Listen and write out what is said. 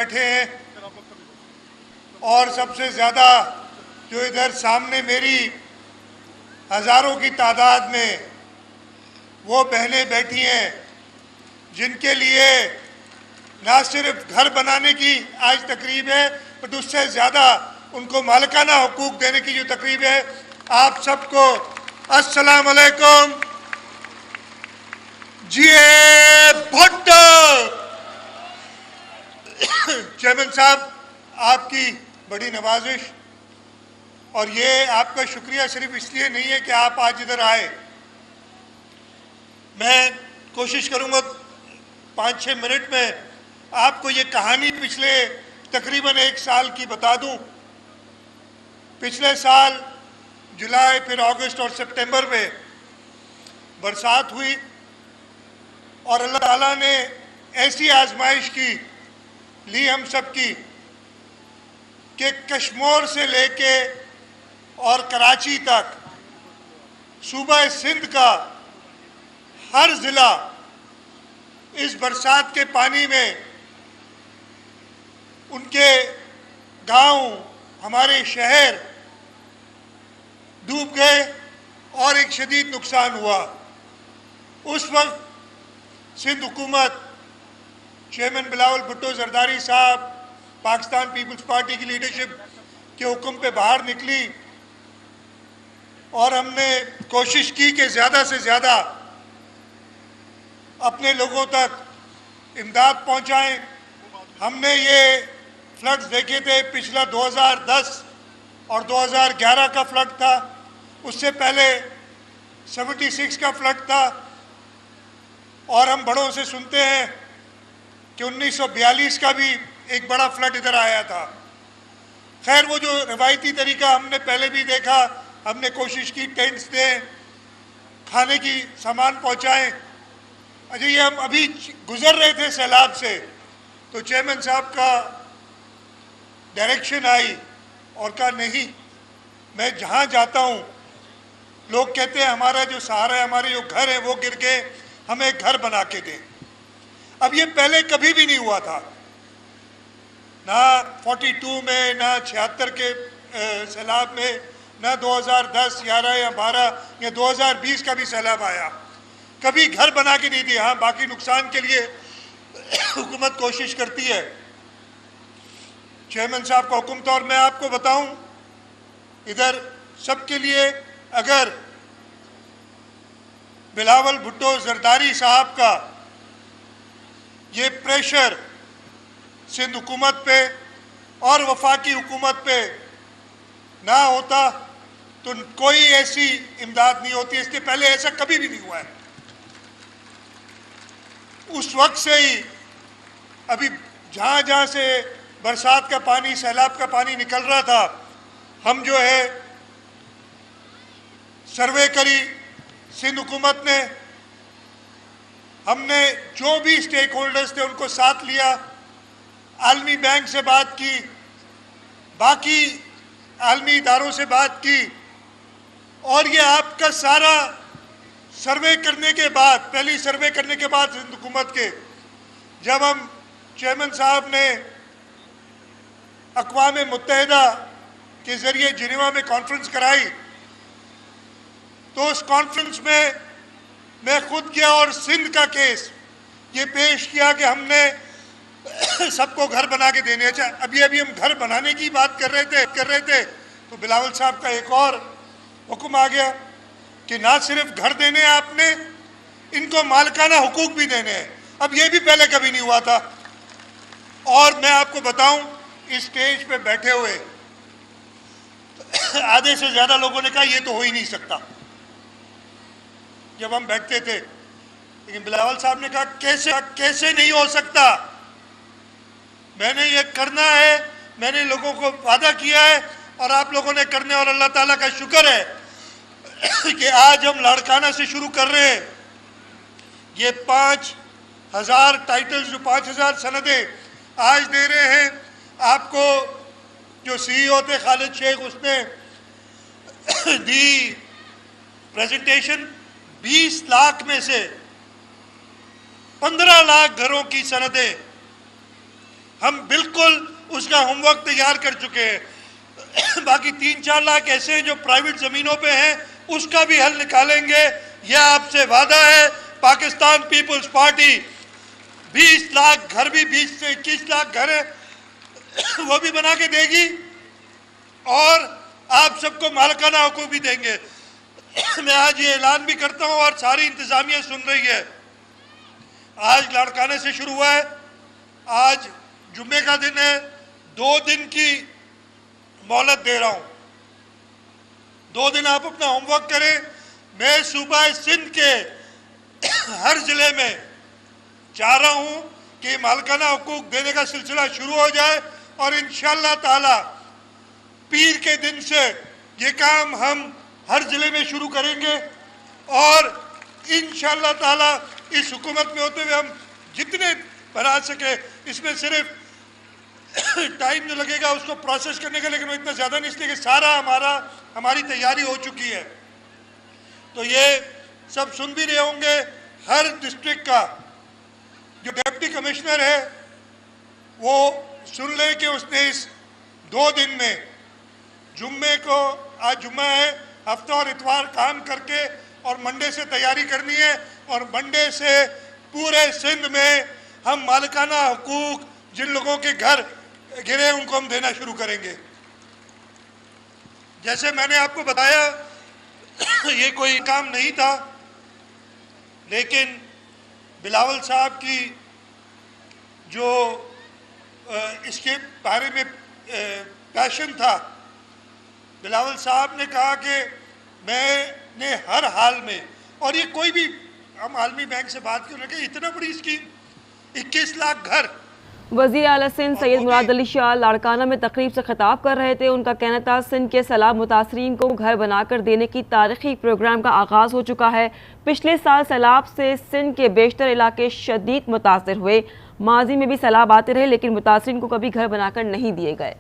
بیٹھے ہیں اور سب سے زیادہ جو ادھر سامنے میری ہزاروں کی تعداد میں وہ بہنیں بیٹھی ہیں جن کے لیے نہ صرف گھر بنانے کی آج تقریب ہے بٹ اس سے زیادہ ان کو مالکانہ حقوق دینے کی جو تقریب ہے. آپ سب کو السلام علیکم. جی بھٹو چیئرمین صاحب، آپ کی بڑی نوازش، اور یہ آپ کا شکریہ صرف اس لیے نہیں ہے کہ آپ آج ادھر آئے. میں کوشش کروں گا 5-6 منٹ میں آپ کو یہ کہانی پچھلے تقریباً 1 سال کی بتا دوں. پچھلے سال جولائی، پھر اگست اور سپٹمبر میں برسات ہوئی اور اللہ تعالیٰ نے ایسی آزمائش کی لی ہم سب کی کہ کشمور سے لے کے اور کراچی تک صوبہ سندھ کا ہر ضلع اس برسات کے پانی میں، ان کے گاؤں، ہمارے شہر ڈوب گئے اور ایک شدید نقصان ہوا. اس وقت سندھ حکومت چیئرمین بلاول بھٹو زرداری صاحب پاکستان پیپلز پارٹی کی لیڈرشپ کے حکم پہ باہر نکلی اور ہم نے کوشش کی کہ زیادہ سے زیادہ اپنے لوگوں تک امداد پہنچائیں. ہم نے یہ فلڈز دیکھے تھے، پچھلا 2010 اور 2011 کا فلڈ تھا، اس سے پہلے 76 کا فلڈ تھا، اور ہم بڑوں سے سنتے ہیں کہ 1942 کا بھی ایک بڑا فلڈ ادھر آیا تھا. خیر، وہ جو روایتی طریقہ ہم نے پہلے بھی دیکھا، ہم نے کوشش کی ٹینٹس دیں، کھانے کی سامان پہنچائیں. اچھا، یہ ہم ابھی گزر رہے تھے سیلاب سے تو چیئرمین صاحب کا ڈائریکشن آئی اور کہا نہیں، میں جہاں جاتا ہوں لوگ کہتے ہیں ہمارا جو سہارا ہے، ہمارے جو گھر ہیں وہ گر گئے، ہمیں گھر بنا کے دیں. اب یہ پہلے کبھی بھی نہیں ہوا تھا، نہ 42 میں، نہ 76 کے سیلاب میں، نہ 2010، 11 یا 12 یا 2020 کا بھی سیلاب آیا. کبھی گھر بنا کے نہیں دیا. ہاں، باقی نقصان کے لیے حکومت کوشش کرتی ہے. چیئرمین صاحب کا حکم تھا. اور میں آپ کو بتاؤں، ادھر سب کے لیے اگر بلاول بھٹو زرداری صاحب کا یہ پریشر سندھ حکومت پہ اور وفاقی حکومت پہ نہ ہوتا تو کوئی ایسی امداد نہیں ہوتی. اس کے پہلے ایسا کبھی بھی نہیں ہوا ہے. اس وقت سے ہی ابھی جہاں جہاں سے برسات کا پانی، سیلاب کا پانی نکل رہا تھا، ہم جو ہے سروے کری سندھ حکومت نے. ہم نے جو بھی اسٹیک ہولڈرز تھے ان کو ساتھ لیا، عالمی بینک سے بات کی، باقی عالمی اداروں سے بات کی، اور یہ آپ کا سارا سروے کرنے کے بعد، پہلی سروے کرنے کے بعد سندھ حکومت کے، جب ہم چیئرمین صاحب نے اقوام متحدہ کے ذریعے جنیوا میں کانفرنس کرائی تو اس کانفرنس میں خود گیا اور سندھ کا کیس یہ پیش کیا کہ ہم نے سب کو گھر بنا کے دینے. اچھا، ابھی ہم گھر بنانے کی بات کر رہے تھے تو بلاول صاحب کا ایک اور حکم آ گیا کہ نہ صرف گھر دینے ہیں آپ نے، ان کو مالکانہ حقوق بھی دینے ہیں. اب یہ بھی پہلے کبھی نہیں ہوا تھا. اور میں آپ کو بتاؤں، اس سٹیج پہ بیٹھے ہوئے آدھے سے زیادہ لوگوں نے کہا یہ تو ہو ہی نہیں سکتا جب ہم بیٹھتے تھے، لیکن بلاول صاحب نے کہا کیسے نہیں ہو سکتا، میں نے یہ کرنا ہے، میں نے لوگوں کو وعدہ کیا ہے اور آپ لوگوں نے کرنے. اور اللہ تعالیٰ کا شکر ہے کہ آج ہم لاڑکانہ سے شروع کر رہے ہیں. یہ 5000 ٹائٹلز، جو 5000 سندیں آج دے رہے ہیں آپ کو. جو CEO تھے خالد شیخ، اس نے دی پریزنٹیشن 20 لاکھ میں سے 15 لاکھ گھروں کی سندیں ہم بالکل اس کا ہوم ورک تیار کر چکے ہیں۔ باقی 3-4 لاکھ ایسے ہیں جو پرائیویٹ زمینوں پہ ہیں، اس کا بھی حل نکالیں گے۔ یہ آپ سے وعدہ ہے۔ پاکستان پیپلز پارٹی 20 لاکھ گھر بھی 20 سے 21 لاکھ گھر ہے وہ بھی بنا کے دے گی، اور آپ سب کو مالکانہ حقوق بھی دیں گے۔ میں آج یہ اعلان بھی کرتا ہوں اور ساری انتظامیہ سن رہی ہے، آج لاڑکانہ سے شروع ہوا ہے، آج جمعے کا دن ہے، 2 دن کی مہلت دے رہا ہوں، 2 دن آپ اپنا ہوم ورک کریں۔ میں صوبہ سندھ کے ہر ضلع میں چاہ رہا ہوں کہ مالکانہ حقوق دینے کا سلسلہ شروع ہو جائے، اور انشاءاللہ تعالی پیر کے دن سے یہ کام ہم ہر ضلع میں شروع کریں گے، اور انشاءاللہ تعالی اس حکومت میں ہوتے ہوئے ہم جتنے بنا سکے، اس میں صرف ٹائم جو لگے گا اس کو پروسیس کرنے کا، لیکن وہ اتنا زیادہ نہیں، اس لیے کہ سارا ہماری تیاری ہو چکی ہے۔ تو یہ سب سن بھی رہے ہوں گے، ہر ڈسٹرکٹ کا جو ڈپٹی کمشنر ہے وہ سن لے کہ اس نے اس 2 دن میں جمعے کو، آج جمعہ ہے، ہفتہ اور اتوار کام کر کے اور منڈے سے تیاری کرنی ہے، اور منڈے سے پورے سندھ میں ہم مالکانہ حقوق جن لوگوں کے گھر گرے ان کو ہم دینا شروع کریں گے۔ جیسے میں نے آپ کو بتایا یہ کوئی کام نہیں تھا، لیکن بلاول صاحب کی جو اس کے بارے میں پیشن تھا، بلاول صاحب نے کہا کہ میں نے ہر حال میں، اور یہ کوئی بھی، ہم عالمی بینک سے بات کر رہے ہیں، اتنا بڑی اسکیم، 21 لاکھ گھر۔ وزیر اعلیٰ سندھ سید مراد علی شاہ لاڑکانہ میں تقریب سے خطاب کر رہے تھے۔ ان کا کہنا تھا سندھ کے سیلاب متاثرین کو گھر بنا کر دینے کی تاریخی پروگرام کا آغاز ہو چکا ہے۔ پچھلے سال سیلاب سے سندھ کے بیشتر علاقے شدید متاثر ہوئے۔ ماضی میں بھی سیلاب آتے رہے لیکن متاثرین کو کبھی گھر بنا کر نہیں دیے گئے۔